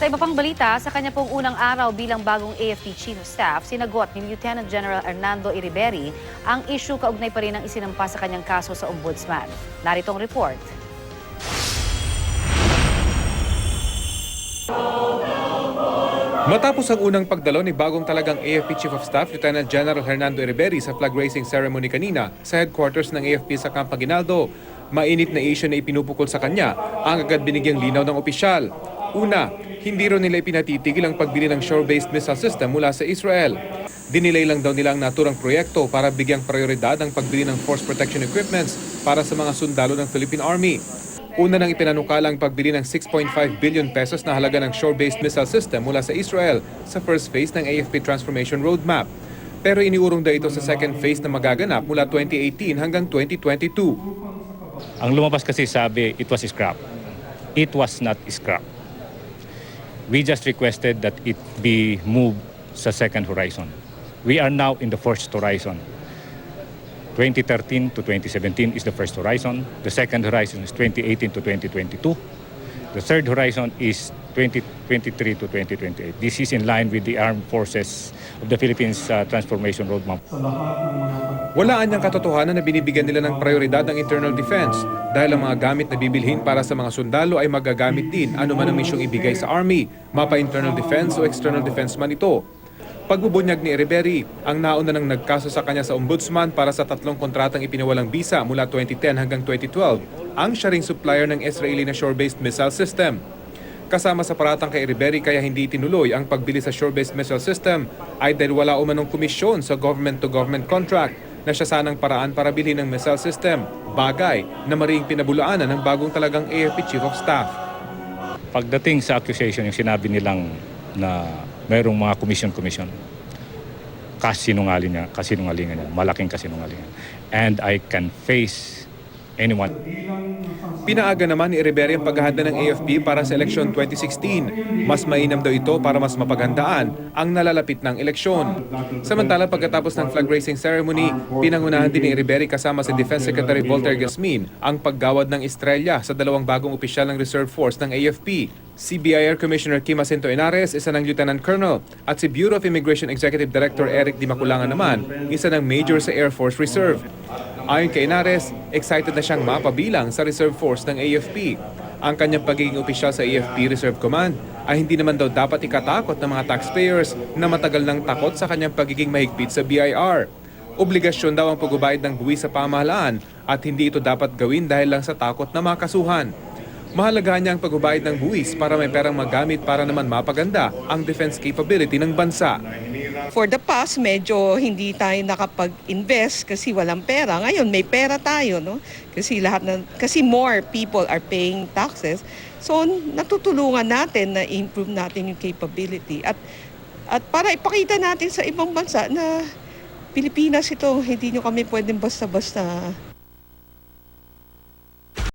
Sa iba pang balita, sa kanya pong unang araw bilang bagong AFP Chief of Staff, sinagot ni Lieutenant General Hernando Iriberi ang issue kaugnay pa rin ng isinampa sa kanyang kaso sa Ombudsman. Narito ang report. Matapos ang unang pagdalo ni bagong talagang AFP Chief of Staff, Lieutenant General Hernando Iriberi sa flag raising ceremony kanina sa headquarters ng AFP sa Camp Aguinaldo, mainit na issue na ipinupukol sa kanya ang agad binigyang linaw ng opisyal. Una, hindi rin nila ipinatitigil ang pagbili ng shore-based missile system mula sa Israel. Dinilay lang daw nila ang naturang proyekto para bigyang prioridad ang pagbili ng force protection equipments para sa mga sundalo ng Philippine Army. Una nang ipinanukala ang pagbili ng 6.5 billion pesos na halaga ng shore-based missile system mula sa Israel sa first phase ng AFP Transformation Roadmap. Pero iniurong daw ito sa second phase na magaganap mula 2018 hanggang 2022. Ang lumabas kasi sabi, it was scrap. It was not scrap. We just requested that it be moved sa second horizon. We are now in the first horizon. 2013 to 2017 is the first horizon. The second horizon is 2018 to 2022. The third horizon is 2023 to 2028. This is in line with the Armed Forces of the Philippines Transformation Roadmap. Walaan niyang katotohanan na binibigyan nila ng prioridad ang internal defense dahil ang mga gamit na bibilhin para sa mga sundalo ay magagamit din anuman ang misyong ibigay sa Army, mapa internal defense o external defense man ito. Pagbubunyag ni Iriberi, ang nauna nang nagkaso sa kanya sa Ombudsman para sa 3 kontratang ipinawalang bisa mula 2010 hanggang 2012, ang siya ring supplier ng Israeli na shore-based missile system. Kasama sa paratang kay Iriberi kaya hindi tinuloy ang pagbili sa shore-based missile system ay dahil wala umanong komisyon sa government-to-government contract na siya sanang paraan para bilhin ng missile system, bagay na maring pinabulaanan ng bagong talagang AFP Chief of Staff. Pagdating sa accusation, yung sinabi nilang na mayroong mga commission, kasinungalingan niya, malaking kasinungalingan. And I can face anyone. Pinaaga naman ni Iriberi ang paghahanda ng AFP para sa eleksyon 2016. Mas mainam daw ito para mas mapaghandaan ang nalalapit ng eleksyon. Samantala, pagkatapos ng flag raising ceremony, pinangunahan din ni Iriberi kasama si Defense Secretary Voltaire Gasmin ang paggawad ng estrella sa 2 bagong opisyal ng Reserve Force ng AFP. Si BIR Commissioner Kim Jacinto Henares, isa ng Lieutenant Colonel, at si Bureau of Immigration Executive Director Eric Di Maculangan naman, isa ng Major sa Air Force Reserve. Ayon kay Henares, excited na siyang mapabilang sa Reserve Force ng AFP. Ang kanyang pagiging opisyal sa AFP Reserve Command ay hindi naman daw dapat ikatakot ng mga taxpayers na matagal nang takot sa kanyang pagiging mahigpit sa BIR. Obligasyon daw ang pagbabayad ng buwis sa pamahalaan at hindi ito dapat gawin dahil lang sa takot na makasuhan. Mahalaga niya ang pagbabayad ng buwis para may perang magamit para naman mapaganda ang defense capability ng bansa. For the past, medyo hindi tayo nakapag-invest kasi walang pera. Ngayon, may pera tayo, no? Kasi more people are paying taxes. So, natutulungan natin na improve natin yung capability. At para ipakita natin sa ibang bansa na Pilipinas ito, hindi nyo kami pwedeng basta-basta